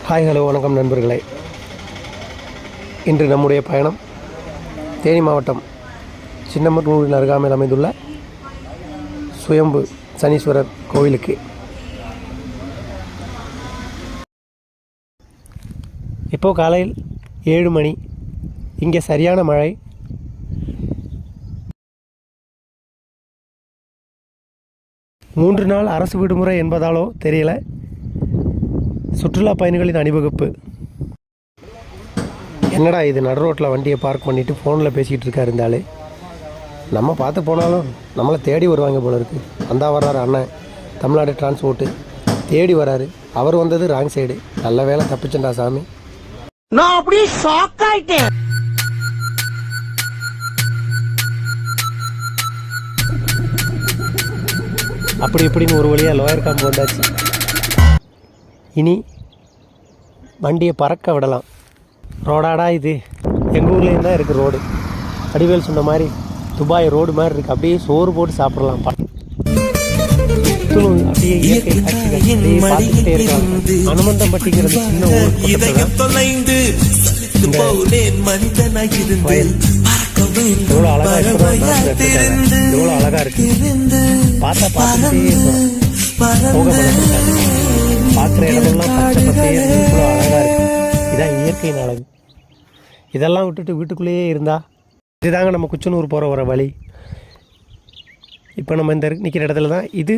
Hi hello வணக்கம் நண்பர்களே. இன்று நம்முடைய பயணம் தேனி மாவட்டம் சின்னமனூரின் அருகாமையில் அமைந்துள்ள சுயம்பு சனீஸ்வரர் கோவிலுக்கு. இப்போது காலையில் 7 மணி. இங்கே சரியான மழை. மூன்று நாள் அரசு விடுமுறை என்பதாலோ தெரியல, சுற்றுலா பயணிகளின் அணிவகுப்பு. என்னடா இது, நடு ரோட்டில் வண்டியை பார்க் பண்ணிவிட்டு ஃபோனில் பேசிக்கிட்டு இருக்காரு இருந்தாலே. நம்ம பார்த்து போனாலும் நம்மளை தேடி வருவாங்க போல இருக்குது. அந்த வர்றாரு அண்ணன், தமிழ்நாடு டிரான்ஸ்போர்ட்டு தேடி வராரு. அவர் வந்தது ராங் சைடு. நல்ல வேலை தப்பிச்சண்டா சாமி. நான் அப்படியே ஷாக் ஆயிட்டேன். அப்படி இப்படின்னு ஒரு வழியாக லோயர் காம்பு வந்தாச்சு. இனி வண்டியை பறக்க விடலாம். ரோடாடா இது, எங்கள் ஊர்லேயும் தான் இருக்குது ரோடு. அடிவேல் சொன்ன மாதிரி துபாய் ரோடு மாதிரி இருக்குது. அப்படியே சோறு போட்டு சாப்பிட்லாம். அப்படியே இயற்கை காட்சிகள் பார்த்துக்கிட்டே இருக்கலாம். அனுமந்தம்பட்டிங்கிறது சின்ன ஊர். எவ்வளோ அழகா இருக்கு, எவ்வளோ அழகா இருக்கு. பார்த்தா பார்த்துக்கிட்டே இருக்கும். போக மாட்டாங்க. பார்க்குற இடமெல்லாம் பச்சை பச்சையே இவ்வளோ அழகாக இருக்குது. இதான் இயற்கையின் அழகு. இதெல்லாம் விட்டுட்டு வீட்டுக்குள்ளேயே இருந்தால் இதுதாங்க நம்ம குச்சனூர் போகிற வர வழி. இப்போ நம்ம இந்த நிற்கிற இடத்துல தான் இது.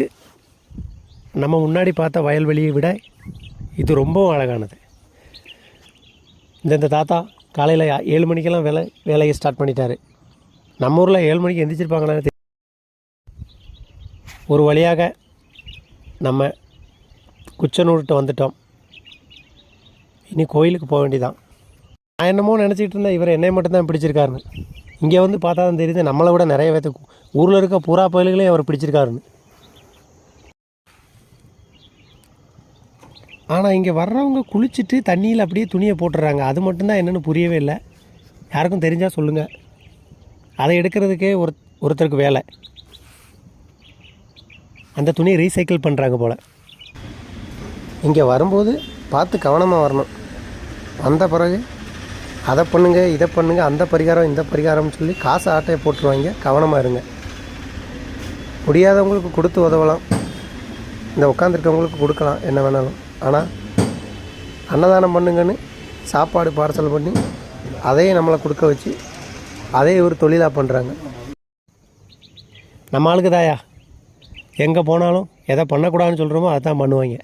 நம்ம முன்னாடி பார்த்த வயல்வெளியை விட இது ரொம்பவும் அழகானது. இந்த தாத்தா காலையில் 7 மணிக்கெல்லாம் வேலையை ஸ்டார்ட் பண்ணிட்டாரு. நம்ம ஊரில் 7 மணிக்கு எந்திரிச்சிருப்பாங்களான்னு ஒரு வழியாக நம்ம குச்சனூர்கிட்ட வந்துட்டோம். இனி கோயிலுக்கு போக வேண்டியதான். நான் என்னமோ நினச்சிக்கிட்டு இருந்தேன் இவர் என்னை மட்டும்தான் பிடிச்சிருக்காருன்னு. இங்கே வந்து பார்த்தா தான் தெரியுது நம்மளை விட நிறைய பேர்த்துக்கு ஊரில் இருக்க பூரா பயல்களையும் அவர் பிடிச்சிருக்காருன்னு. ஆனால் இங்கே வர்றவங்க குளிச்சுட்டு தண்ணியில் அப்படியே துணியை போட்டுடுறாங்க. அது மட்டும்தான் என்னென்னு புரியவே இல்லை. யாருக்கும் தெரிஞ்சால் சொல்லுங்கள். அதை எடுக்கிறதுக்கே ஒருத்தருக்கு வேலை. அந்த துணியை ரீசைக்கிள் பண்ணுறாங்க போல். இங்கே வரும்போது பார்த்து கவனமாக வரணும். வந்த பிறகு அதை பண்ணுங்க, இதை பண்ணுங்க, அந்த பரிகாரம் இந்த பரிகாரம்னு சொல்லி காசு ஆட்டையை போட்டுருவாங்க. கவனமாக இருங்க. முடியாதவங்களுக்கு கொடுத்து உதவலாம், இந்த உட்காந்துருக்கவங்களுக்கு கொடுக்கலாம், என்ன வேணாலும். ஆனால் அன்னதானம் பண்ணுங்கன்னு சாப்பாடு பார்சல் பண்ணி அதையும் நம்மளை கொடுக்க வச்சு அதையும் ஒரு தொழிலாக பண்ணுறாங்க. நம்ம ஆளுக்கு தாயா எங்கே போனாலும் எதை பண்ணக்கூடாதுன்னு சொல்கிறோமோ அதை தான் பண்ணுவாங்க.